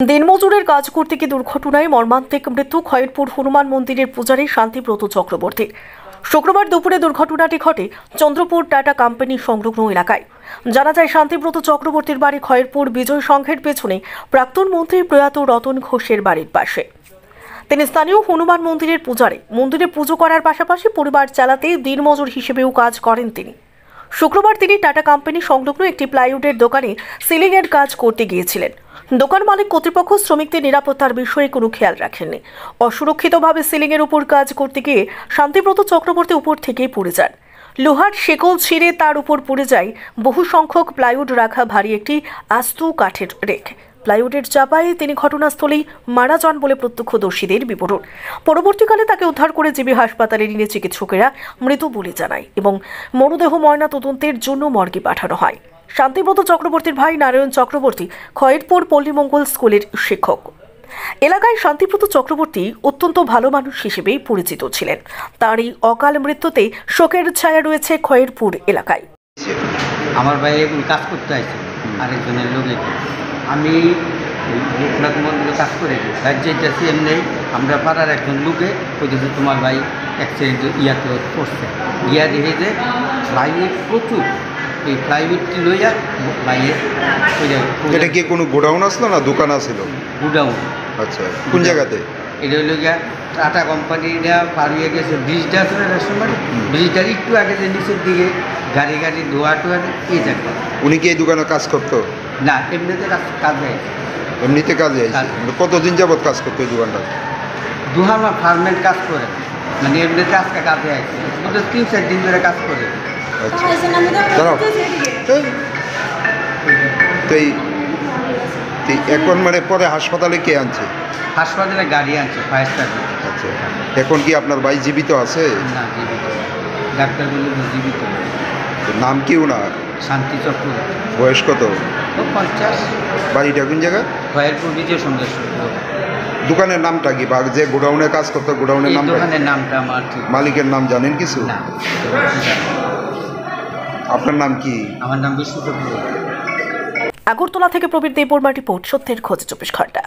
দিনমজুরের কাজ করতে গিয়ে দুর্ঘটনায় মর্মান্তিক মৃত্যু খয়েরপুর হনুমান মন্দিরের পূজারী শান্তিব্রত চক্রবর্তীর। শুক্রবার দুপুরে দুর্ঘটনাটি ঘটে চন্দ্রপুর টাটা কোম্পানি সংলগ্ন এলাকায়। জানা যায়, শান্তিব্রত চক্রবর্তীর বাড়ি খয়েরপুর বিজয় সংঘের পেছনে প্রাক্তন মন্ত্রী প্রয়াত রতন ঘোষের বাড়ির পাশে। তিনি স্থানীয় হনুমান মন্দিরের পূজারী। মন্দিরে পুজো করার পাশাপাশি পরিবার চালাতে দিনমজুর হিসেবেও কাজ করেন তিনি। শুক্রবার তিনি টাটা কোম্পানি সংলগ্ন একটি প্লাইউডের দোকানে সিলিংয়ের কাজ করতে গিয়েছিলেন। দোকান মালিক কর্তৃপক্ষ শ্রমিকদের নিরাপত্তার বিষয়ে কোনো খেয়াল রাখেননি। অসুরক্ষিতভাবে সিলিংয়ের উপর কাজ করতে গিয়ে শান্তিব্রত চক্রবর্তী উপর থেকেই পড়ে যান। লোহার শেকল ছিঁড়ে তার উপর পড়ে যায় বহু সংখ্যক প্লাইউড রাখা ভারী একটি আস্ত কাঠের রেক। প্লাইউডের চাপায় তিনি ঘটনাস্থলেই মারা যান বলে প্রত্যক্ষদর্শীদের বিবরণ। পরবর্তীকালে তাকে উদ্ধার করে জিবি হাসপাতালে নিয়ে চিকিৎসকেরা মৃত বলে জানায় এবং মরদেহ ময়না তদন্তের জন্য মর্গে পাঠানো হয়। শান্তিব্রত চক্রবর্তীর ভাই নারায়ণ চক্রবর্তী খয়েরপুর পল্লীমঙ্গল স্কুলের শিক্ষক। এলাকায় শান্তিব্রত চক্রবর্তী অত্যন্ত ভালো মানুষ হিসেবেই পরিচিত ছিলেন। তার এই অকাল মৃত্যুতে শোকের ছায়া রয়েছে খয়েরপুর এলাকায়। আমার ভাই এখন কাজ করতে আসছে আরেকজনের লোকে। আমি লোকনাথ মন্দিরে কাজ করে রাজ্যে এমনি আমরা পাড়ার একজন লোকে বলতেছে তোমার ভাই অ্যাক্সিডেন্ট ইয়াতে পড়ছে। গিয়া দেখে যে ভাইয়ের প্রচুর এই প্লাইউডটি লইয়া ভাইয়ের। এটা কি কোনো গোডাউন আসলো না দোকান আসছিল? গোডাউন। আচ্ছা, কোন জায়গাতে? এটা হইল গিয়া টাটা কোম্পানিরা পাড়িয়ে গেছে ব্রিজটা আছে না রেস্টুরেন্ট, ব্রিজটার একটু আগে যে নিচের দিকে গাড়ি ধোয়া টোয়া এই জায়গা। উনি কি এই দোকানে কাজ করতো? না, এমনিতে কাজ যায়। এমনিতে কাজে কতদিন যাবত কাজ করতো এই দোকানটা? 2 মাস পার্মানেন্ট কাজ করে, মানে এমনিতে আজকে কাজে আসছে 3-4 দিন ধরে কাজ করে। আচ্ছা, তো এখন মানে পরে হাসপাতালে কে আনছে? হাসপাতালে গাড়ি আনছে, ফায়ার সার্ভিস। আচ্ছা, এখন কি আপনার ভাই জীবিত আছে? না, জীবিত। ডাক্তার বলল জীবিত। নাম কি ওনার? শান্তি চক্রবর্তী। বয়স কত? 50। বাড়িটা কোন জায়গায়? খয়েরপুর বিজয় সন্দেশ। দোকানের নামটা কি? বা যে গোডাউনে কাজ করতো গোডাউনের নাম? দোকানের নামটা আমার ঠিক। মালিকের নাম জানেন কিছু? না। আপনার নাম কি? আমার নাম বিষ্ণু চক্রবর্তী। আগরতলা থেকে প্রবীর দেববর্মা রিপোর্ট, সত্যের খোঁজে 24 ঘন্টা।